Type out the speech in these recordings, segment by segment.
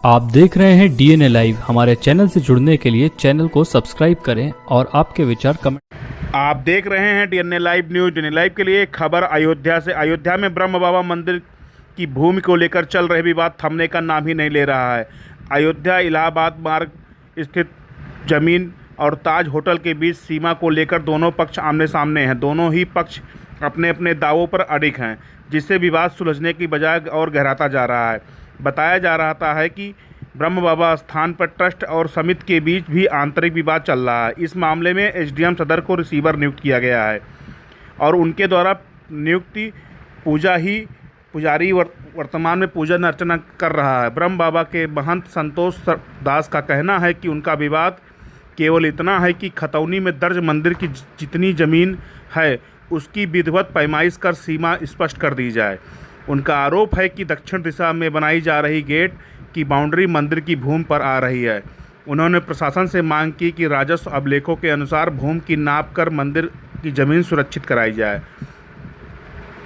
आप देख रहे हैं डीएनए लाइव। हमारे चैनल से जुड़ने के लिए चैनल को सब्सक्राइब करें और आपके विचार कमेंट। आप देख रहे हैं DNA live news. DNA live के लिए खबर अयोध्या से। अयोध्या में ब्रह्म बाबा मंदिर की भूमि को लेकर चल रही विवाद थमने का नाम ही नहीं ले रहा है। अयोध्या इलाहाबाद मार्ग स्थित जमीन और ताज होटल के बीच सीमा को लेकर दोनों पक्ष आमने सामने हैं। दोनों ही पक्ष अपने अपने दावों पर अड़िग हैं, जिससे विवाद सुलझने की बजाय और गहराता जा रहा है। बताया जा रहा है कि ब्रह्म बाबा स्थान पर ट्रस्ट और समिति के बीच भी आंतरिक विवाद चल रहा है। इस मामले में एसडीएम सदर को रिसीवर नियुक्त किया गया है और उनके द्वारा नियुक्ति पुजारी वर्तमान में पूजन अर्चना कर रहा है। ब्रह्म बाबा के महंत संतोष दास का कहना है कि उनका विवाद केवल इतना है कि खतौनी में दर्ज मंदिर की जितनी ज़मीन है उसकी विधिवत पैमाइश कर सीमा स्पष्ट कर दी जाए। उनका आरोप है कि दक्षिण दिशा में बनाई जा रही गेट की बाउंड्री मंदिर की भूमि पर आ रही है। उन्होंने प्रशासन से मांग की कि राजस्व अभिलेखों के अनुसार भूमि की नाप कर मंदिर की ज़मीन सुरक्षित कराई जाए।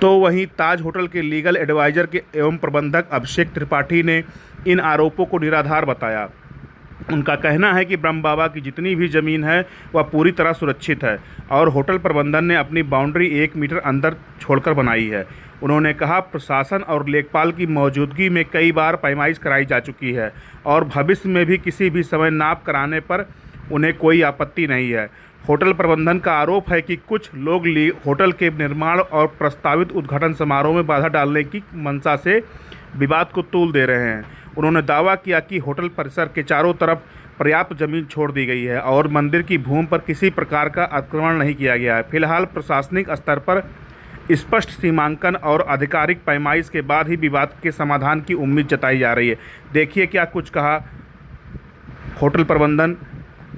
तो वहीं ताज होटल के लीगल एडवाइज़र के एवं प्रबंधक अभिषेक त्रिपाठी ने इन आरोपों को निराधार बताया। उनका कहना है कि ब्रह्म बाबा की जितनी भी ज़मीन है वह पूरी तरह सुरक्षित है और होटल प्रबंधन ने अपनी बाउंड्री 1 मीटर अंदर छोड़कर बनाई है। उन्होंने कहा, प्रशासन और लेखपाल की मौजूदगी में कई बार पैमाइश कराई जा चुकी है और भविष्य में भी किसी भी समय नाप कराने पर उन्हें कोई आपत्ति नहीं है। होटल प्रबंधन का आरोप है कि कुछ लोग होटल के निर्माण और प्रस्तावित उद्घाटन समारोह में बाधा डालने की मंशा से विवाद को तूल दे रहे हैं। उन्होंने दावा किया कि होटल परिसर के चारों तरफ पर्याप्त जमीन छोड़ दी गई है और मंदिर की भूमि पर किसी प्रकार का अतिक्रमण नहीं किया गया है। फिलहाल प्रशासनिक स्तर पर स्पष्ट सीमांकन और आधिकारिक पैमाइश के बाद ही विवाद के समाधान की उम्मीद जताई जा रही है। देखिए क्या कुछ कहा होटल प्रबंधन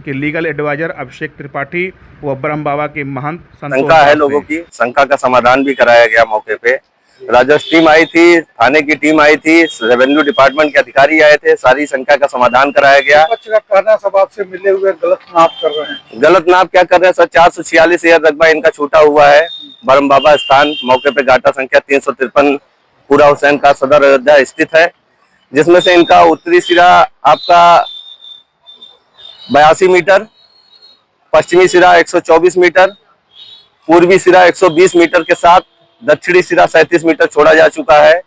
के लीगल एडवाइजर अभिषेक त्रिपाठी व ब्रह्म बाबा के महंत संतोष है। लोगों की शंका का समाधान भी कराया गया। मौके पे राजस्व टीम आई थी, थाने की टीम आई थी, रेवेन्यू डिपार्टमेंट के अधिकारी आए थे। सारी शंका का समाधान कराया गया। पक्ष का कहना सब आपसे मिले हुए गलत नाप कर रहे हैं। गलत नाप क्या कर रहे हैं सर? 446 एकड़ रकबा इनका छूटा हुआ है। ब्रह्म बाबा स्थान मौके पे गाटा संख्या 353 पूरा हुसैन का सदर अयोध्या स्थित है, जिसमें से इनका उत्तरी सिरा आपका 82 मीटर, पश्चिमी सिरा 124 मीटर, पूर्वी सिरा 120 मीटर के साथ दक्षिणी सिरा 37 मीटर छोड़ा जा चुका है।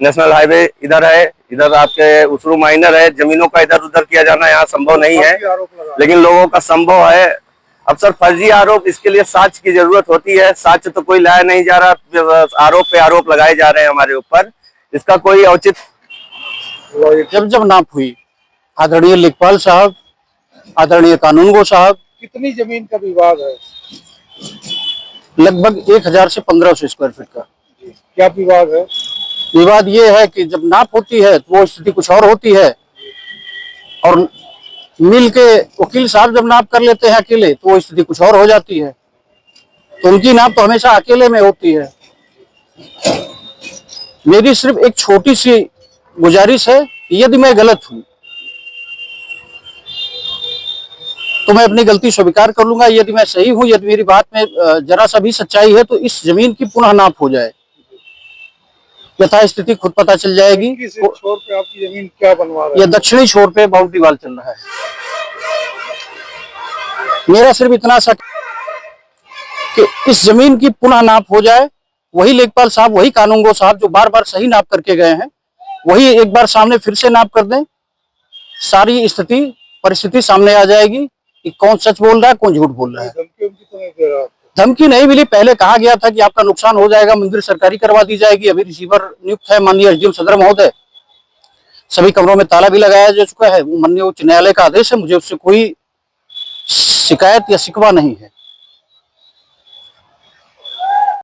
नेशनल हाईवे इधर है, इधर आपके उसरू माइनर है। जमीनों का इधर उधर किया जाना यहाँ संभव नहीं है, लेकिन लोगों का संभव है। अब सर फर्जी आरोप, इसके लिए साक्ष्य की जरूरत होती है। साक्ष्य तो कोई लाया नहीं जा रहा, आरोप पे आरोप लगाए जा रहे हैं हमारे ऊपर। इसका कोई औचित जब नाप हुई, आदरणीय लेखपाल साहब, आदरणीय कानूनगो साहब, कितनी जमीन का विवाद है? लगभग 1000 से 1500 स्क्वायर फीट का। क्या विवाद है? विवाद ये है कि जब नाप होती है तो वो स्थिति कुछ और होती है और मिल के वकील साहब जब नाप कर लेते हैं अकेले तो वो स्थिति कुछ और हो जाती है। तो उनकी नाप तो हमेशा अकेले में होती है। मेरी सिर्फ एक छोटी सी गुजारिश है, यदि मैं गलत हूं तो मैं अपनी गलती स्वीकार कर लूंगा। यदि मैं सही हूं, यदि मेरी बात में जरा सा भी सच्चाई है तो इस जमीन की पुनः नाप हो जाए, यथा स्थिति खुद पता चल जाएगी। किस छोर पे आपकी जमीन क्या बनवा रहा है? यह दक्षिणी छोर पे बाउंड्री वाल चल रहा है। मेरा सिर्फ इतना सा कि इस जमीन की पुनः नाप हो जाए। वही लेखपाल साहब, वही कानूनगो साहब जो बार बार सही नाप करके गए हैं, वही एक बार सामने फिर से नाप कर दें। सारी स्थिति परिस्थिति सामने आ जाएगी कि कौन सच बोल रहा है, कौन झूठ बोल रहा है। धमकी नहीं मिली। पहले कहा गया था कि आपका नुकसान हो जाएगा, मंदिर सरकारी करवा दी जाएगी। अभी रिसीवर नियुक्त है माननीय एसडीएम सदर महोदय। सभी कमरों में ताला भी लगाया जा चुका है। माननीय उच्च न्यायालय का आदेश है, मुझे उससे कोई शिकायत या शिकवा नहीं है।